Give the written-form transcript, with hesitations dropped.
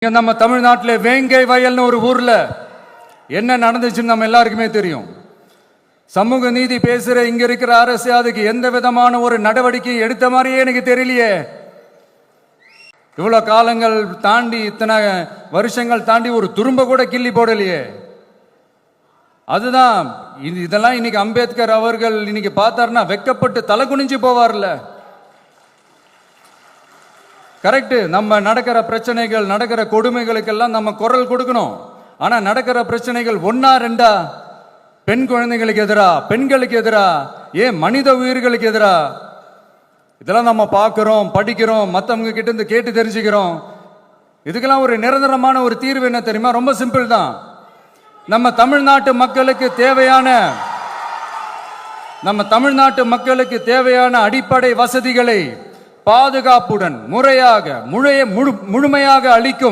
நம்ம தமிழ்நாட்டில் வேங்கை வயல்னு ஒரு ஊர்ல என்ன நடந்துச்சுன்னு நம்ம எல்லாருக்குமே தெரியும். சமூக நீதி பேசுற இங்க இருக்கிற அரசு அதுக்கு எந்த விதமான ஒரு நடவடிக்கை எடுத்த மாதிரியே எனக்கு தெரியலையே. இவ்வளவு காலங்கள் தாண்டி இத்தனை வருஷங்கள் தாண்டி ஒரு துரும்ப கூட கிள்ளி போடலையே. அதுதான் இதெல்லாம் இன்னைக்கு அம்பேத்கர் அவர்கள் இன்னைக்கு பார்த்தாருன்னா வெக்கப்பட்டு தலை குனிஞ்சு போவார்ல. கரெக்டு, நம்ம நடக்கிற பிரச்சனைகள் நடக்கிற கொடுமைகளுக்கெல்லாம் நம்ம குரல் கொடுக்கணும். ஆனா நடக்கிற பிரச்சனைகள் ஒன்னா ரெண்டா, பெண் குழந்தைகளுக்கு எதிரா, பெண்களுக்கு எதிரா, ஏன் மனித உயிர்களுக்கு எதிரா, இதெல்லாம் நம்ம பார்க்கிறோம், படிக்கிறோம், மற்றவங்க கிட்ட இருந்து கேட்டு தெரிஞ்சுக்கிறோம். இதுக்கெல்லாம் ஒரு நிரந்தரமான ஒரு தீர்வு என்ன தெரியுமா? ரொம்ப சிம்பிள் தான். நம்ம தமிழ்நாட்டு மக்களுக்கு தேவையான அடிப்படை வசதிகளை பாதுகாப்புடன் முறையாக முழுமையாக அளிக்கும்